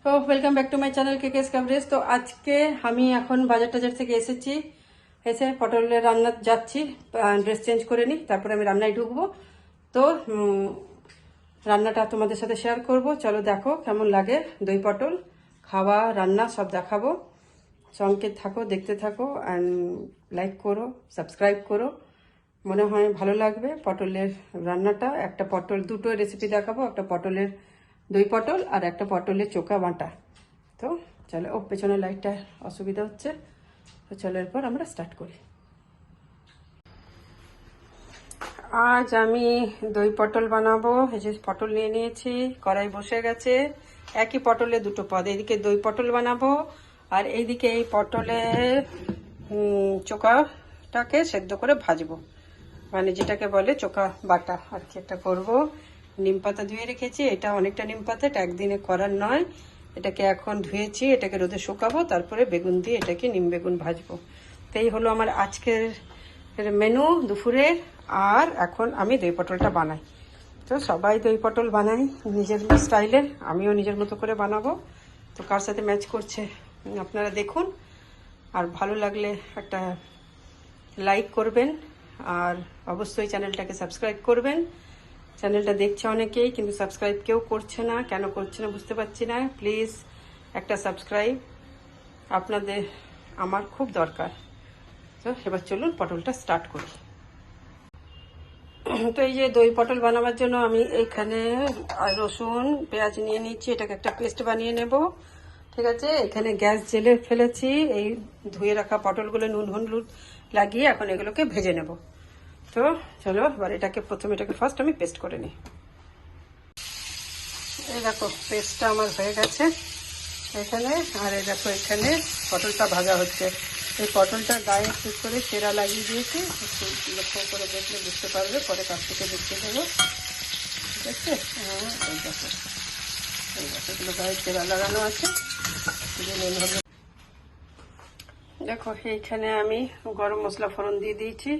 তো welcome back to my channel KK's coverage. তো আজকে আমি এখন বাজার টাজার থেকে এসে পটলের রান্না যাচ্ছি। ড্রেস চেঞ্জ করে নিই, তারপরে আমি রান্নায় ঢুকবো। তো রান্নাটা তোমাদের সাথে শেয়ার করব। চলো দেখো কেমন লাগে। দই পটল খাওয়া রান্না সব দেখাবো। সঙ্গে থাকো, দেখতে থাকো, অ্যান্ড লাইক করো, সাবস্ক্রাইব করো। মনে হয় ভালো লাগবে পটলের রান্নাটা। একটা পটল, দুটো রেসিপি দেখাবো, একটা পটলের দই পটল আর একটা পটলের চোখা বাটা। তো চলো, পেছনে লাইটটা অসুবিধা হচ্ছে, তো চলো এরপর আমরা স্টার্ট করি। আজ আমি দই পটল বানাবো। এই যে পটল নিয়ে নিয়েছি, কড়াই বসে গেছে। একই পটলে দুটো পদ, এইদিকে দই পটল বানাবো আর এইদিকে এই পটলের চোখাটাকে সেদ্ধ করে ভাজবো, মানে যেটাকে বলে চোখা বাটা আর কি একটা করবো। নিম পাতা ধুয়ে রেখেছি, এটা অনেকটা নিম পাতা, এটা একদিনে করার নয়। এটাকে এখন ধুয়েছি, এটাকে রোদে শুকাবো, তারপরে বেগুন দিয়ে এটাকে নিম বেগুন ভাজবো। তো এই হলো আমার আজকের মেনু দুপুরের। আর এখন আমি দই পটলটা বানাই। তো সবাই দই পটল বানাই নিজের স্টাইলে, আমিও নিজের মতো করে বানাবো। তো কার সাথে ম্যাচ করছে আপনারা দেখুন, আর ভালো লাগলে একটা লাইক করবেন, আর অবশ্যই চ্যানেলটাকে সাবস্ক্রাইব করবেন। চ্যানেলটা দেখছে অনেকেই, কিন্তু সাবস্ক্রাইব কেউ করছে না, কেন করছে না বুঝতে পারছি না। প্লিজ একটা সাবস্ক্রাইব আপনাদের আমার খুব দরকার। তো এবার চলুন পটলটা স্টার্ট করি। তো এই যে দই পটল বানাবার জন্য আমি এইখানে রসুন পেঁয়াজ নিয়ে নিচ্ছি, এটাকে একটা পেস্ট বানিয়ে নেব। ঠিক আছে, এখানে গ্যাস জেলে ফেলেছি। এই ধুয়ে রাখা পটলগুলো নুন হলুদ লাগিয়ে এখন এগুলোকে ভেজে নেব। তো চলো এবার এটাকে ফার্স্ট আমি পেস্ট করে নিই। এই দেখো পেস্টটা আমার হয়ে গেছে এখানে। আর এই দেখো এখানে পটলটা ভাজা হচ্ছে। এই পটলটার গায়ে একটু করে চেরা লাগিয়ে দিয়েছি, একটু লক্ষ্য করে দেখলে বুঝতে পারবে, পরে কাছ থেকে দেখতে দেবো। ঠিক আছে, এই দেখো এগুলো গায়ে চেরা লাগানো আছে। দেখো এইখানে আমি গরম মশলা ফোড়ন দিয়ে দিয়েছি।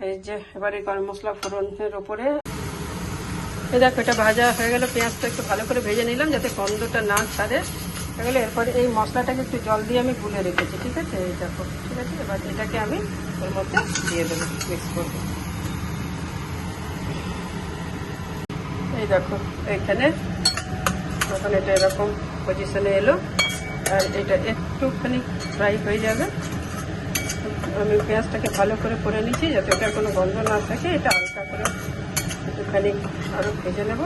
এই যে এবারে গরম মশলা ফোড়নের ওপরে এই দেখো এটা ভাজা হয়ে গেল। পেঁয়াজটা একটু ভালো করে ভেজে নিলাম যাতে গন্ধটা না ছাড়ে। হয়ে গেলে এরপরে এই মশলাটাকে একটু জল দিয়ে আমি গুলে রেখেছি। ঠিক আছে, এই দেখো। ঠিক আছে, এবার এটাকে আমি ওর মধ্যে দিয়ে দেবো, মিক্স করবো। এই দেখো এইখানে তখন এটা এরকম পজিশনে এলো, আর এটা একটুখানি ফ্রাই হয়ে যাবে। আমি পেঁয়াজটাকে ভালো করে নিচ্ছি যাতে ওটার কোনো গন্ধ না থাকে। এটা হালকা করে একটুখানি আরও ভেজে নেব।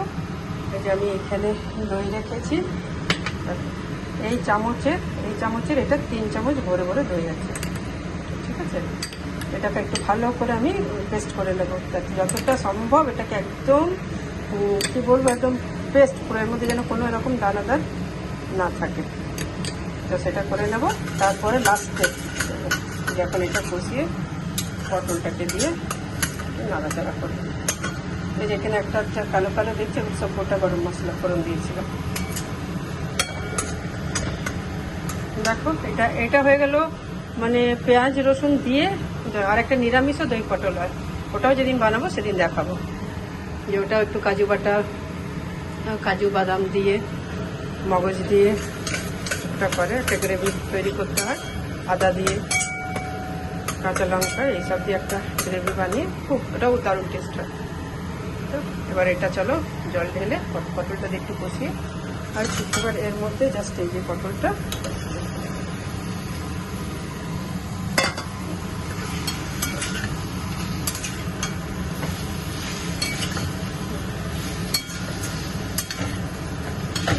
এই যে আমি এখানে দই রেখেছি, এই চামচের এটা 3 চামচ ভরে ভরে দই আছে। ঠিক আছে, এটাকে একটু ভালো করে আমি পেস্ট করে নেব, যতটা সম্ভব এটাকে একদম কী বলবো, একদম পেস্ট করে, এর মধ্যে যেন কোনো এরকম দানাদার না থাকে। তো সেটা করে নেব। তারপরে লাস্টে যখন এটা কষিয়ে পটলটাকে দিয়ে নাড়াচাড়া করব। এই যেখানে একটা কালো কালো দেখছে, সব গোটা গরম মশলা ফোড়ন দিয়েছিলাম। দেখো এটা হয়ে গেল, মানে পেঁয়াজ রসুন দিয়ে। আর একটা নিরামিষও দই পটল হয়, ওটাও যেদিন বানাবো সেদিন দেখাবো। যে ওটাও একটু কাজু বাদাম দিয়ে, মগজ দিয়ে ওটা করে একটা গ্রেভি তৈরি করতে হয়। আদা দিয়ে, কাঁচা লঙ্কা এইসব দিয়ে একটা গ্রেভি বানিয়ে ওটাও দারুণ টেস্ট হয়। তো এবার এটা চলো জল ঢেলে পটলটা দিয়ে একটু কষিয়ে, আর এবার এর মধ্যে জাস্ট এই যে পটলটা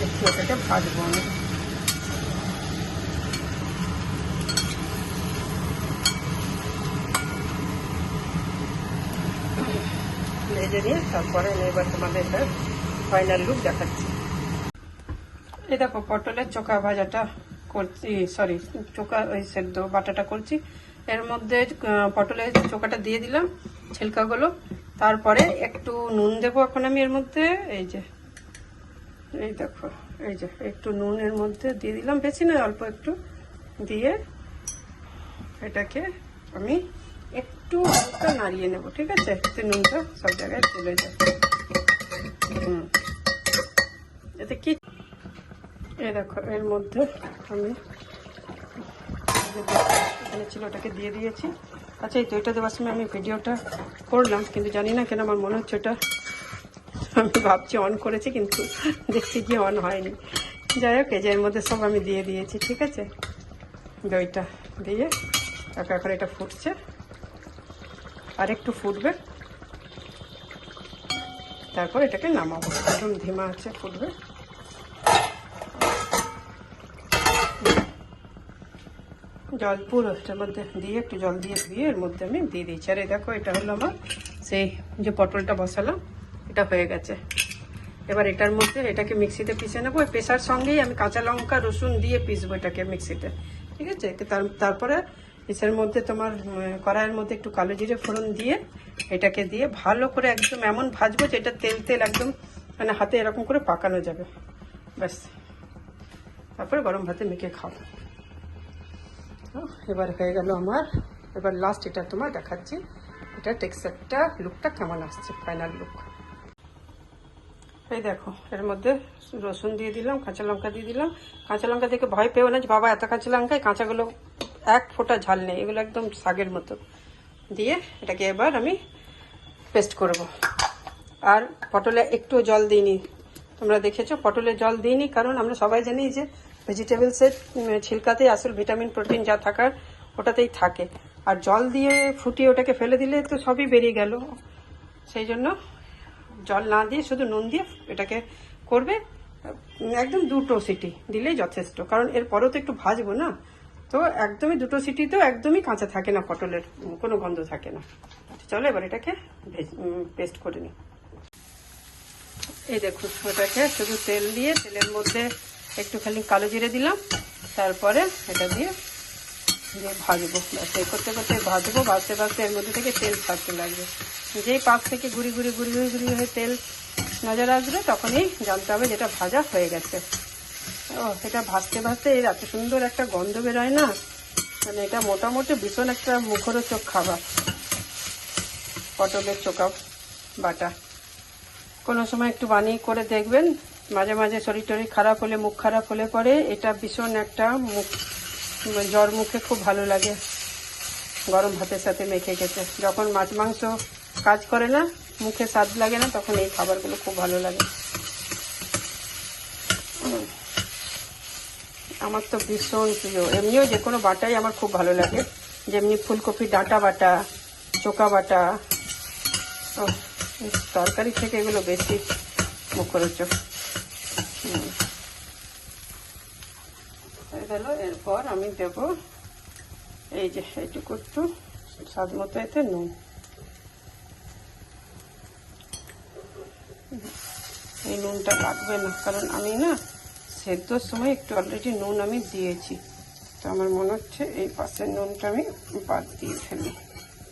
একটু এটাকে ভাজবো আমি। ভেজে নিয়ে তারপরে এবার তোমাদের এটা ফাইনাল লুক দেখাচ্ছি। এই দেখো পটলের চোখা ভাজাটা করছি, সরি চোখা ওই সেদ্ধ বাটাটা করছি। এর মধ্যে পটলের চোখাটা দিয়ে দিলাম, ছিলকাগুলো। তারপরে একটু নুন দেবো এখন আমি এর মধ্যে। এই দেখো, এই যে একটু নুন এর মধ্যে দিয়ে দিলাম, বেশি না অল্প একটু দিয়ে এটাকে আমি একটু হালকা নাড়িয়ে নেব। ঠিক আছে, যাতে নুনটা সব জায়গায় চলে যায়। এতে কি এই দেখো এর মধ্যে আমি এখানে ছিল ওটাকে দিয়ে দিয়েছি। আচ্ছা, এই দইটা দেওয়ার সময় আমি ভিডিওটা করলাম, কিন্তু জানি না কেন আমার মনে হচ্ছে ওটা আমি ভাবছি অন করেছি, কিন্তু দেখছি কি অন হয়নি। যাই হোক, এই যে এর মধ্যে সব আমি দিয়ে দিয়েছি। ঠিক আছে, দইটা দিয়ে এখন এটা ফুটছে, আর একটু ফুটবে, তারপর এটাকে নামাবো। একদম ধিমা আছে, ফুটবে। জল পুরো এটার মধ্যে দিয়ে একটু জল দিয়ে ধুয়ে এর মধ্যে আমি দিয়ে দিয়েছি। আর এই দেখো, এটা হলো আমার সেই যে পটলটা বসালাম, এটা হয়ে গেছে। এবার এটার মধ্যে এটাকে মিক্সিতে পিষে নেবো। পেশার সঙ্গেই আমি কাঁচা লঙ্কা রসুন দিয়ে পিসবো এটাকে মিক্সিতে। ঠিক আছে, তারপরে পিসের মধ্যে তোমার কড়াইয়ের মধ্যে একটু কালো জিরে ফোড়ন দিয়ে এটাকে দিয়ে ভালো করে একদম এমন ভাজবো যে এটা তেল তেল একদম মানে হাতে এরকম করে পাকানো যাবে, ব্যাস। তারপরে গরম ভাতে মেখে খাবো। এবার হয়ে গেল আমার। এবার লাস্ট এটা তোমার দেখাচ্ছি, এটা টেক্সচারটা, লুকটা কেমন আসছে, ফাইনাল লুক। এই দেখো, এর মধ্যে রসুন দিয়ে দিলাম, কাঁচা লঙ্কা দিয়ে দিলাম। কাঁচা লঙ্কা থেকে ভয় পেও না যে বাবা এত কাঁচা লঙ্কায়, কাঁচাগুলো এক ফোঁটা ঝাল নেই, এগুলো একদম শাকের মতো। দিয়ে এটাকে এবার আমি পেস্ট করব। আর পটলে একটু জল দিইনি, তোমরা দেখেছো পটলে জল দিইনি, কারণ আমরা সবাই জানি যে ভেজিটেবলসের ছিলকাতেই আসল ভিটামিন প্রোটিন যা থাকার ওটাতেই থাকে। আর জল দিয়ে ফুটিয়ে ওটাকে ফেলে দিলে তো সবই বেরিয়ে গেল। সেই জন্য জল না দিয়ে শুধু নুন দিয়ে এটাকে করবে। একদম 2টো সিটি দিলেই যথেষ্ট, কারণ এরপরেও তো একটু ভাজবো না। তো একদমই 2টো সিটিতেও একদমই কাঁচা থাকে না, পটলের কোনো গন্ধ থাকে না। চলো এবার এটাকে পেস্ট করে নিই। এই দেখুন, ওটাকে শুধু তেল দিয়ে, তেলের মধ্যে একটুখানি কালো জিরে দিলাম, তারপরে এটা দিয়ে ভাজবো। এই করতে করতে ভাজবো, ভাজতে ভাজতে এর মধ্যে থেকে তেল ছাড়তে লাগবে। যেই পাক থেকে গুড়ি গুড়ি গুড়ি গুড়ি গুড়ি হয়ে তেল নজর আসবে, তখনই জানতে হবে যেটা ভাজা হয়ে গেছে। ও, এটা ভাজতে ভাজতে এর এত সুন্দর একটা গন্ধ বেরোয় না, মানে এটা মোটামুটি ভীষণ একটা মুখরোচক খাবার, পটলের চোখা বাটা। কোনো সময় একটু বানিয়ে করে দেখবেন। মাঝে মাঝে শরীর টরীর খারাপ হলে, মুখ খারাপ হলে পরে এটা ভীষণ একটা জ্বর মুখে খুব ভালো লাগে, গরম ভাতের সাথে মেখে খেতে। যখন মাছ মাংস কাজ করে না, মুখে স্বাদ লাগে না, তখন এই খাবারগুলো খুব ভালো লাগে। আমার তো ভীষণ প্রিয়। এমনিও যে কোনো বাটাই আমার খুব ভালো লাগে, যেমনি ফুলকপি ডাঁটা বাটা, চোকা বাটা, তরকারি থেকে এগুলো বেশি মুখরোচক। এরপর আমি দেব এই যে এইটুকু একটু স্বাদ মতো এতে নুন। এই নুনটা লাগবে না, কারণ আমি না সেদ্ধর সময় একটু অলরেডি নুন আমি দিয়েছি। তো আমার মনে হচ্ছে এই পাশের নুনটা আমি বাদ দিয়ে ফেলি,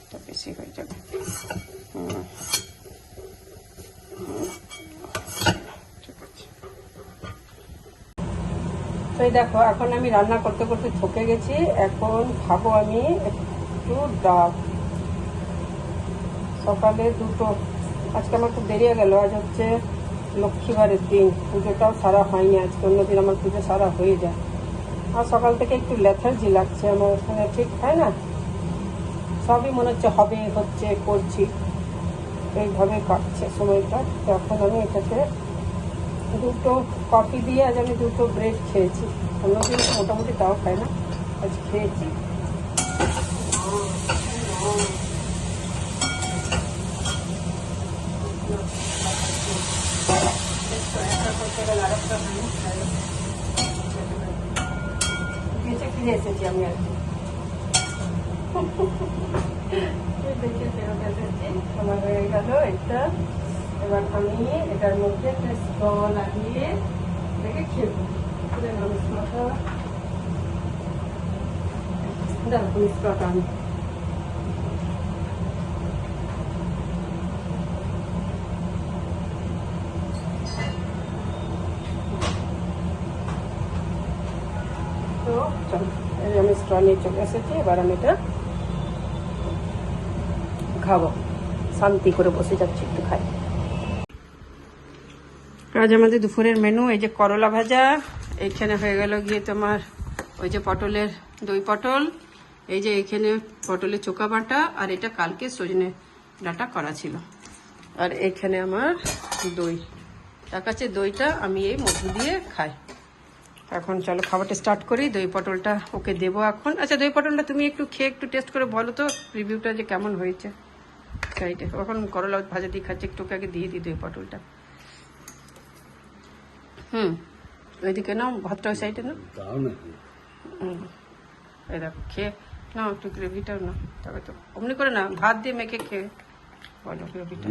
এটা বেশি হয়ে যাবে। ঠিক আছে। তো এই দেখো, এখন আমি রান্না করতে করতে থকে গেছি। এখন খাবো আমি একটু ডাব। সকালে 2টো, আজকে আমার খুব দেরি হয়ে গেল। আজ হচ্ছে লক্ষ্মীবারের দিন, পুজোটাও সারা হয়নি আজকে। অন্যদিন আমার পুজো সারা হয়ে যায়। আর সকাল থেকে একটু লেথার্জি লাগছে আমার, ওখানে ঠিক হয় না, সবই মনে হচ্ছে হবে, হচ্ছে, করছি, এইভাবে কাটছে সময়টা। তো এখন আমি এটাকে 2টো কফি দিয়ে, আজ আমি 2টো ব্রেড খেয়েছি। অন্যদিন মোটামুটি তাও খাই না, আজ খেয়েছি। ফিরে এসেছি আমি আর কি, দেখে ফেরত এসেছি। আমার হয়ে গেল এটা। এবার আমি এটার মধ্যে একটা স্ট্র লাগিয়ে এটাকে খেলবো। দেখো স্ট্রটা আমি তো চলো, আমি স্ট্র নিয়ে চলে এসেছি। এবার আমি এটা খাবো, শান্তি করে বসে যাচ্ছি, একটু খাই। আজ আমাদের দুপুরের মেনু এই যে করলা ভাজা, এইখানে হয়ে গেল গিয়ে তোমার ওই যে পটলের দই পটল, এই যে এইখানে পটলের চোকা বাটা, আর এটা কালকে সজনে ডাঁটা করা ছিল, আর এইখানে আমার দই। তার কাছে দইটা আমি এই মধু দিয়ে খাই। এখন চলো খাবারটা স্টার্ট করি। দই পটলটা ওকে দেবো এখন। আচ্ছা দই পটলটা তুমি একটু খেয়ে একটু টেস্ট করে বলো তো রিভিউটা যে কেমন হয়েছে। সাইডে এখন করলা ভাজা দিয়ে খাচ্ছে, একটু আগে দিয়ে দিই দই পটলটা। ওইদিকে নাও ভাতটা, ওই সাইডে নাও। এই দেখো খেয়ে নাও একটু গ্রেভিটাও না, তবে তো অমনি করে না, ভাত দিয়ে মেখে খেয়ে বলো গ্রেভিটা।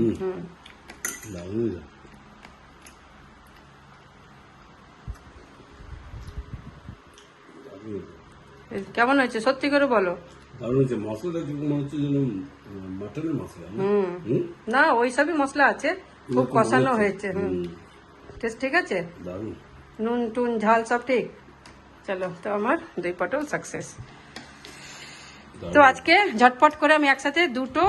কেমন হয়েছে সত্যি করে বলো। না ওই সবই মশলা আছে, খুব কষানো হয়েছে। টেস্ট ঠিক আছে, নুন টুন ঝাল সব ঠিক। চলো তো আমার দই পটল সাকসেস। তো আজকে ঝটপট করে আমি একসাথে দুটো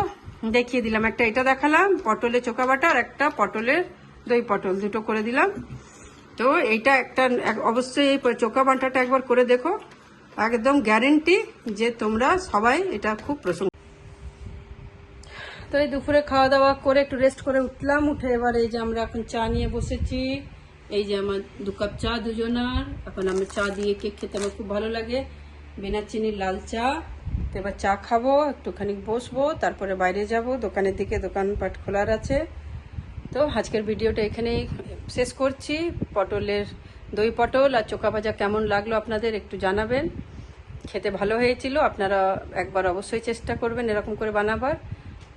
দেখিয়ে দিলাম, একটা এটা দেখালাম পটলের চোকা বাটা, আর একটা পটলের দই পটল, দুটো করে দিলাম। তো এইটা একটা অবশ্যই এই চোকা বাটাটা একবার করে দেখো, একদম গ্যারেন্টি যে তোমরা সবাই এটা খুব প্রশংসা। তো এই দুপুরে খাওয়া দাওয়া করে একটু রেস্ট করে উঠলাম, উঠে এবার এই যে আমরা এখন চা নিয়ে বসেছি। এই যে আমার 2 কাপ চা দুজনার। এখন আমি চা দিয়ে কেক খেতে আমার খুব ভালো লাগে, বিনা চিনির লাল চা। তো এবার চা খাবো, একটুখানি বসবো, তারপরে বাইরে যাব দোকানের দিকে, দোকানপাট খোলার আছে। তো আজকের ভিডিওটা এখানেই শেষ করছি। পটলের দই পটল আর চোকা ভাজা কেমন লাগলো আপনাদের একটু জানাবেন। খেতে ভালো হয়েছিল, আপনারা একবার অবশ্যই চেষ্টা করবেন এরকম করে বানাবার,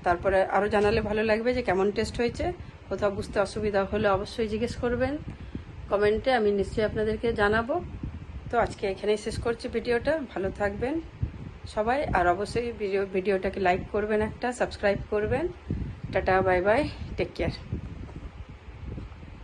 তারপরে আরও জানালে ভালো লাগবে যে কেমন টেস্ট হয়েছে। কোথাও বুঝতে অসুবিধা হলে অবশ্যই জিজ্ঞেস করবেন কমেন্টে, আমি নিশ্চয়ই আপনাদেরকে জানাবো। তো আজকে এখানেই শেষ করছি ভিডিওটা। ভালো থাকবেন সবাই, আর অবশ্যই ভিডিওটাকে লাইক করবেন, একটা সাবস্ক্রাইব করবেন। Tata bye bye, take care.